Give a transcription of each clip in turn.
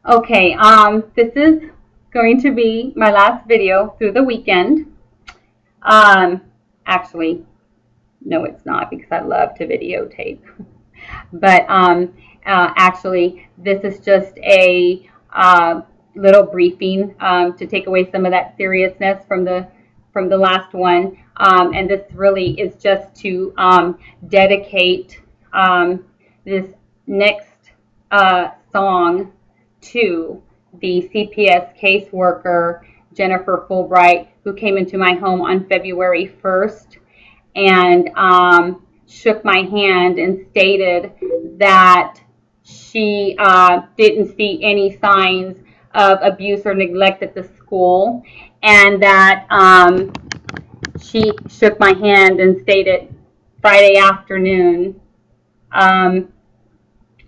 Okay, this is going to be my last video through the weekend. Um, Actually, no, it's not because I love to videotape. But actually, this is just a little briefing to take away some of that seriousness from the last one. And this really is just to dedicate this next song to the CPS caseworker, Jennifer Fulbright, who came into my home on February 1st and shook my hand and stated that she didn't see any signs of abuse or neglect at the school, and that she shook my hand and stated Friday afternoon,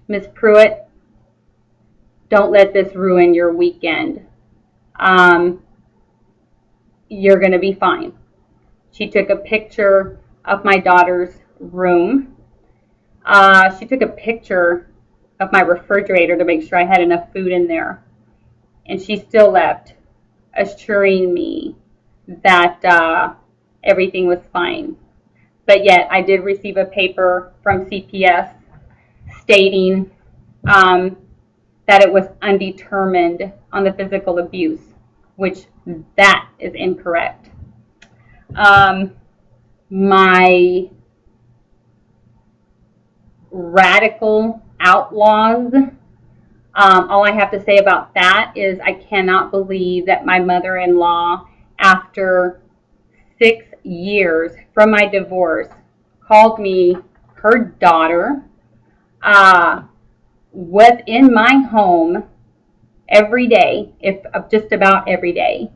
Miss Pruitt, don't let this ruin your weekend. You're going to be fine. She took a picture of my daughter's room. She took a picture of my refrigerator to make sure I had enough food in there. And she still left, assuring me that everything was fine. But yet I did receive a paper from CPS stating that it was undetermined on the physical abuse, which that is incorrect. My radical outlaws, all I have to say about that is I cannot believe that my mother-in-law, after 6 years from my divorce, called me her daughter, was in my home every day, if just about every day.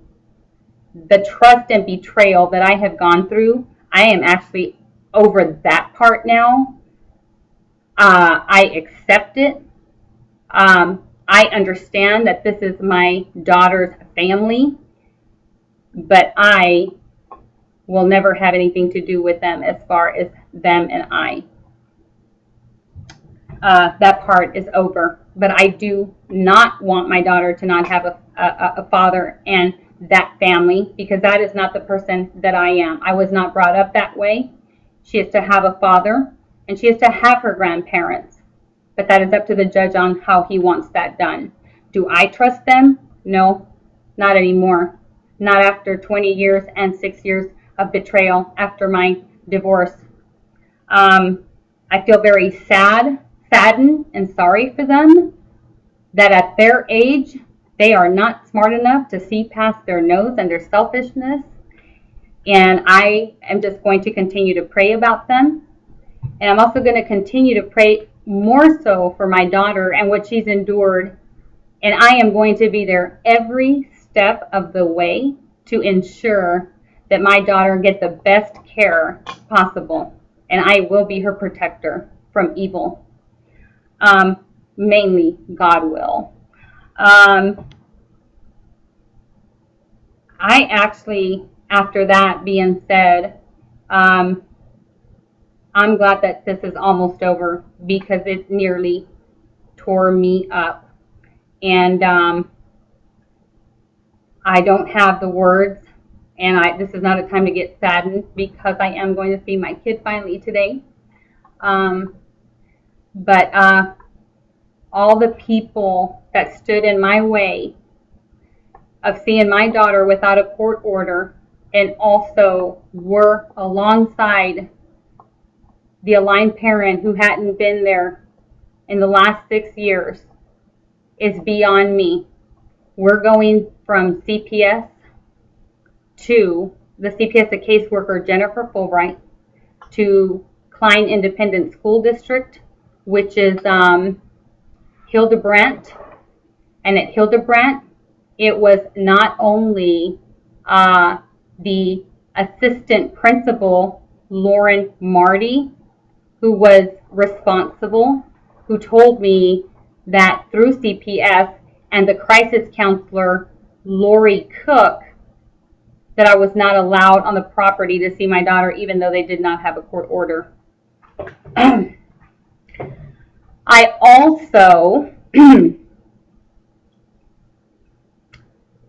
The trust and betrayal that I have gone through, I am actually over that part now. I accept it. I understand that this is my daughter's family, but I will never have anything to do with them as far as them and I. That part is over. But I do not want my daughter to not have a father and that family, because that is not the person that I am. I was not brought up that way. She is to have a father and she is to have her grandparents. But that is up to the judge on how he wants that done. Do I trust them? No, not anymore. Not after 20 years and 6 years of betrayal after my divorce. I feel very saddened and sorry for them that at their age, they are not smart enough to see past their nose and their selfishness. And I am just going to continue to pray about them. And I'm also going to continue to pray more so for my daughter and what she's endured. And I am going to be there every step of the way to ensure that my daughter gets the best care possible. And I will be her protector from evil. Mainly God will. I actually, after that being said, I'm glad that this is almost over, because it nearly tore me up. And I don't have the words, and this is not a time to get saddened, because I am going to see my kid finally today. But all the people that stood in my way of seeing my daughter without a court order, and also were alongside the aligned parent who hadn't been there in the last 6 years, is beyond me. We're going from CPS to the CPS, the caseworker, Jennifer Fulbright, to Klein Independent School District, which is Hildebrandt. And at Hildebrandt, it was not only the assistant principal, Lauren Marty, who was responsible, who told me that through CPS and the crisis counselor, Lori Cook, that I was not allowed on the property to see my daughter, even though they did not have a court order. I also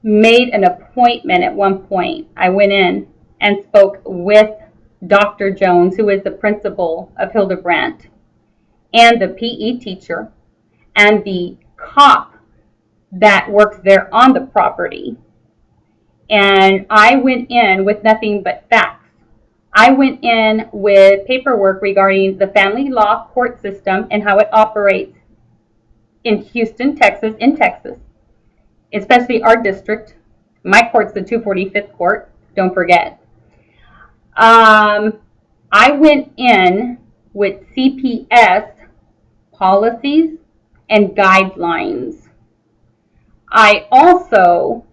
made an appointment at one point. I went in and spoke with Dr. Jones, who is the principal of Hildebrandt, and the PE teacher, and the cop that works there on the property. And I went in with nothing but facts. I went in with paperwork regarding the family law court system and how it operates in Houston, Texas, especially our district. My court's the 245th court, don't forget. I went in with CPS policies and guidelines. I also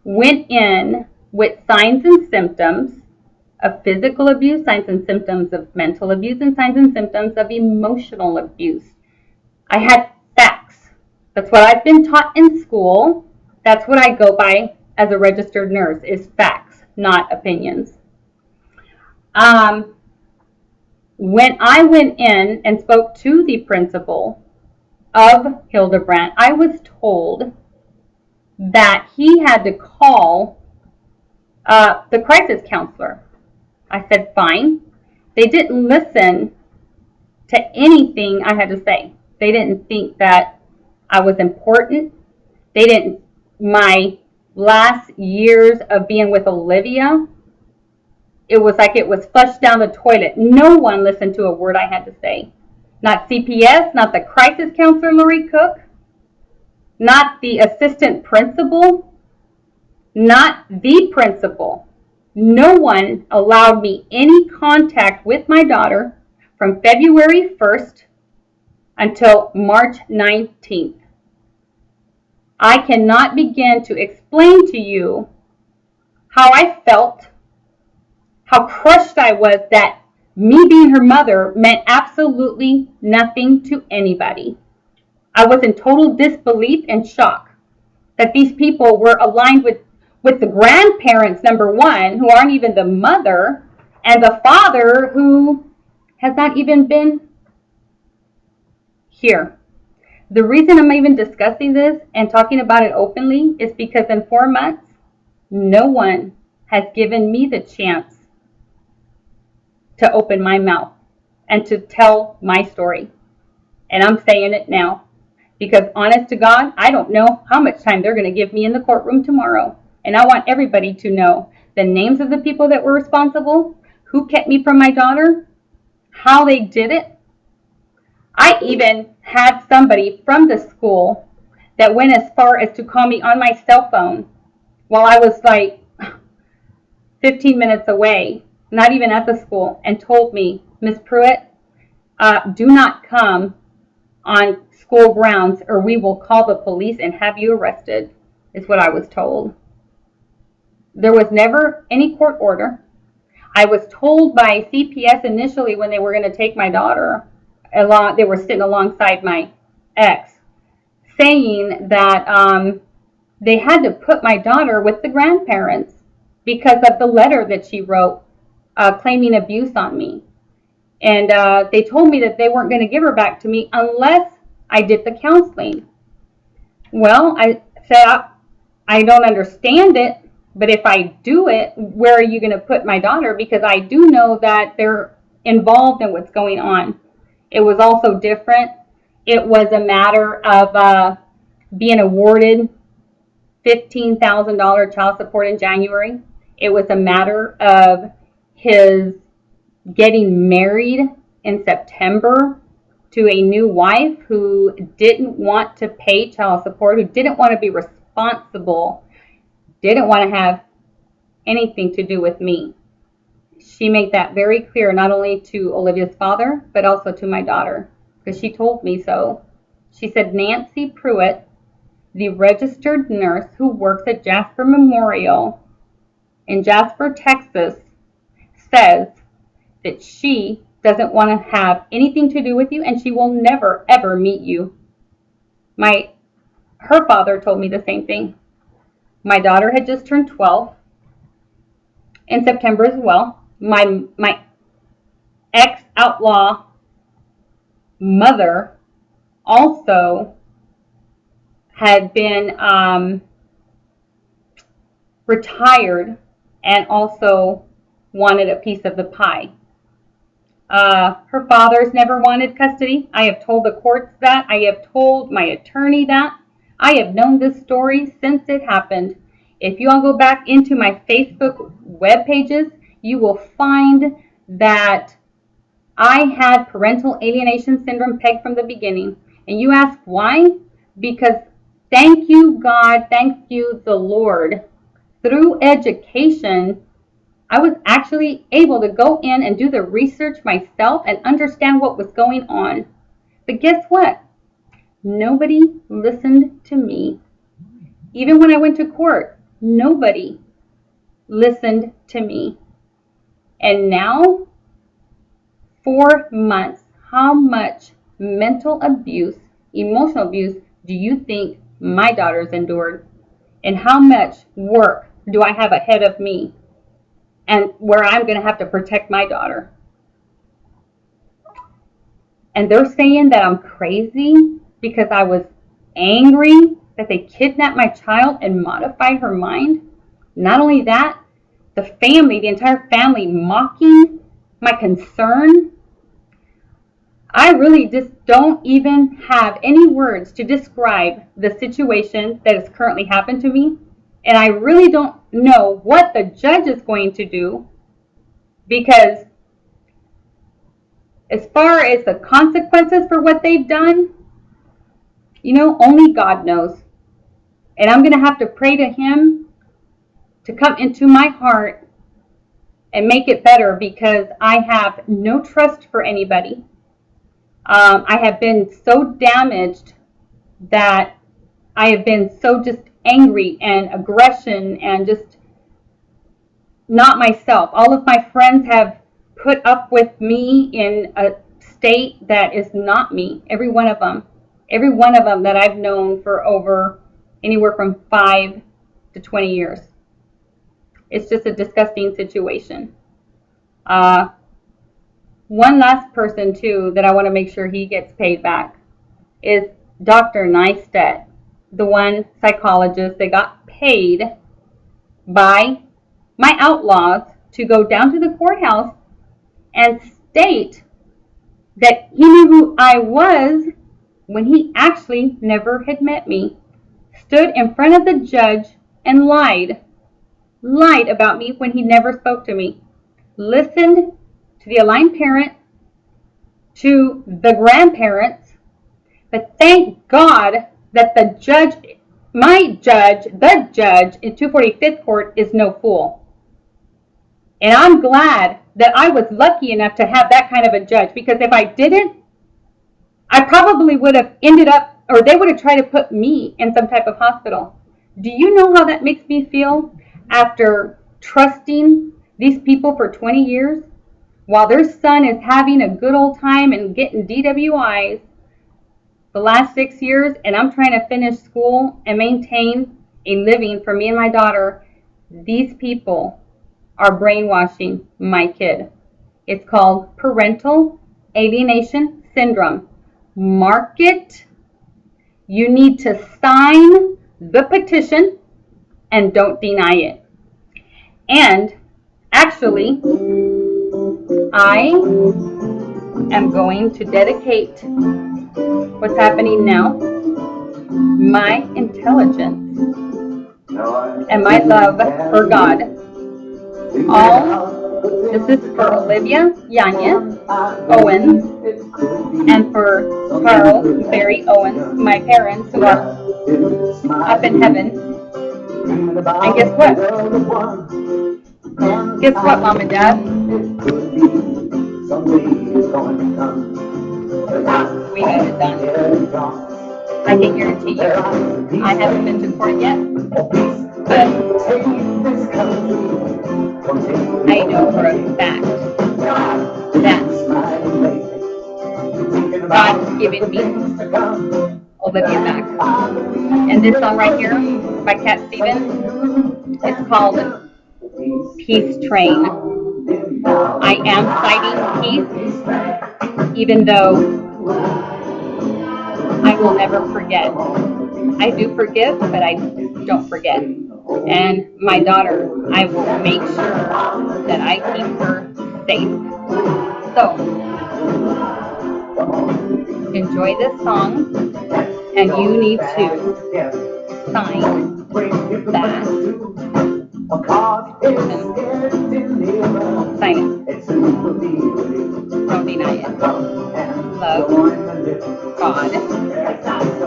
went in with signs and symptoms of physical abuse, signs and symptoms of mental abuse, and signs and symptoms of emotional abuse. I had facts. That's what I've been taught in school. That's what I go by as a registered nurse, is facts, not opinions. When I went in and spoke to the principal of Hildebrandt, I was told that he had to call the crisis counselor. I said, fine. They didn't listen to anything I had to say. They didn't think that I was important. My last years of being with Olivia, it was like it was flushed down the toilet. No one listened to a word I had to say. Not CPS, not the crisis counselor, Lori Cook, not the assistant principal, not the principal. No one allowed me any contact with my daughter from February 1st until March 19th. I cannot begin to explain to you how I felt, how crushed I was that me being her mother meant absolutely nothing to anybody. I was in total disbelief and shock that these people were aligned with the grandparents, number one, who aren't even the mother, and the father who has not even been here. The reason I'm even discussing this and talking about it openly is because in 4 months, no one has given me the chance to open my mouth and to tell my story. And I'm saying it now because, honest to God, I don't know how much time they're going to give me in the courtroom tomorrow. And I want everybody to know the names of the people that were responsible, who kept me from my daughter, how they did it. I even had somebody from the school that went as far as to call me on my cell phone while I was like 15 minutes away, not even at the school, and told me, Miss Pruitt, do not come on school grounds or we will call the police and have you arrested, is what I was told. There was never any court order. I was told by CPS initially when they were going to take my daughter along, they were sitting alongside my ex, saying that they had to put my daughter with the grandparents because of the letter that she wrote claiming abuse on me. And they told me that they weren't going to give her back to me unless I did the counseling. Well, I said, I don't understand it, but if I do it, where are you going to put my daughter? Because I do know that they're involved in what's going on. It was also different. It was a matter of being awarded $15,000 child support in January. It was a matter of his getting married in September to a new wife who didn't want to pay child support, who didn't want to be responsible, didn't want to have anything to do with me. She made that very clear, not only to Olivia's father, but also to my daughter, because she told me so. She said, Nancy Pruitt, the registered nurse who works at Jasper Memorial in Jasper, Texas, says that she doesn't want to have anything to do with you and she will never, ever meet you. Her father told me the same thing. My daughter had just turned 12 in September as well. My ex-outlaw mother also had been retired and also wanted a piece of the pie. Her father's never wanted custody. I have told the courts that. I have told my attorney that. I have known this story since it happened. If you all go back into my Facebook web pages, you will find that I had parental alienation syndrome pegged from the beginning. And you ask why? Because thank you, God, thank you, the Lord. Through education, I was actually able to go in and do the research myself and understand what was going on. But guess what? Nobody listened to me. Even when I went to court, nobody listened to me. And now, 4 months, how much mental abuse, emotional abuse do you think my daughter's endured? And how much work do I have ahead of me? And where I'm going to have to protect my daughter. And they're saying that I'm crazy because I was angry that they kidnapped my child and modified her mind. Not only that, the family, the entire family mocking my concern. I really just don't even have any words to describe the situation that has currently happened to me. And I really don't know what the judge is going to do, because as far as the consequences for what they've done, only God knows. And I'm going to have to pray to Him to come into my heart and make it better, because I have no trust for anybody. I have been so damaged that I have been so just angry and aggression and just not myself. All of my friends have put up with me in a state that is not me. Every one of them that I've known for over anywhere from 5 to 20 years. It's just a disgusting situation. One last person too that I want to make sure he gets paid back is Dr. Neistat, the one psychologist that got paid by my outlaws to go down to the courthouse and state that he knew who I was when he actually never had met me. Stood in front of the judge and lied about me when he never spoke to me. Listened to the aligned parent, to the grandparents, but thank God that the judge in 245th Court is no fool. And I'm glad that I was lucky enough to have that kind of a judge, because if I didn't, I probably would have ended up, or they would have tried to put me in some type of hospital. Do you know how that makes me feel after trusting these people for 20 years while their son is having a good old time and getting DWIs the last 6 years, and I'm trying to finish school and maintain a living for me and my daughter? These people are brainwashing my kid. It's called parental alienation syndrome. Mark it. You need to sign the petition and don't deny it. And actually, I am going to dedicate what's happening now, my intelligence and my love for God. This is for Olivia Yanez-Owens and for Charles Barry Owens, my parents who are up in heaven. And guess what? Guess what, Mom and Dad? We need it done. I can guarantee you, I haven't been to court yet, but I know for a fact that God has given me Olivia back. And this song right here by Cat Stevens, it's called Peace Train. I am fighting peace, even though I will never forget. I do forgive, but I don't forget. And my daughter, I will make sure that I keep her safe. So, enjoy this song, and you need to sign that petition. Sign it. Don't deny it. Love God.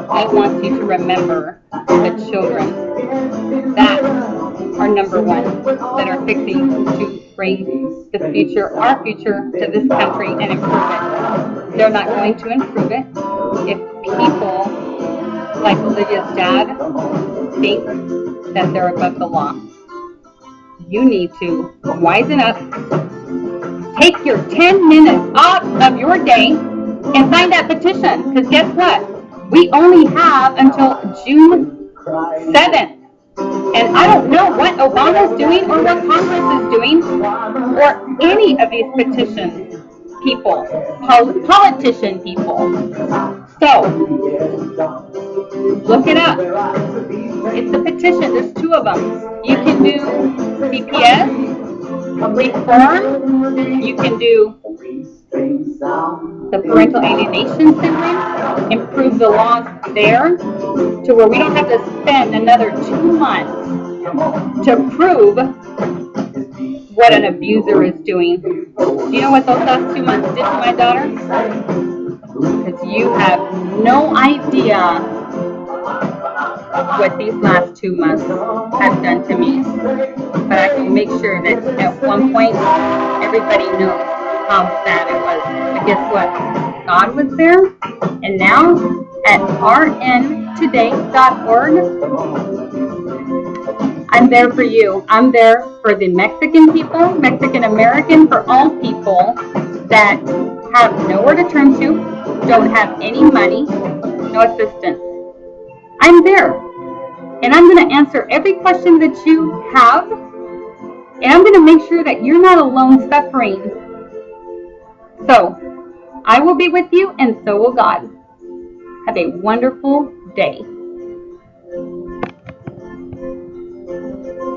He wants you to remember the children that are number one, that are fixing to bring the future, our future, to this country and improve it. They're not going to improve it if people like Olivia's dad think that they're above the law. You need to wisen up, take your 10 minutes off of your day and sign that petition, because guess what? We only have until June 7th. And I don't know what Obama's doing or what Congress is doing or any of these petition people, politician people. So, look it up. It's a petition. There's 2 of them. You can do CPS, reform. You can do the parental alienation syndrome, improve the laws there to where we don't have to spend another 2 months to prove what an abuser is doing. Do you know what those last 2 months did to my daughter? Because you have no idea what these last 2 months have done to me. But I can make sure that at one point everybody knows how bad it was. But guess what? God was there. And now at rntoday.org, I'm there for you. I'm there for the Mexican people, Mexican American, for all people that have nowhere to turn to, don't have any money, no assistance. I'm there. And I'm going to answer every question that you have. And I'm going to make sure that you're not alone suffering. So, I will be with you, and so will God. Have a wonderful day.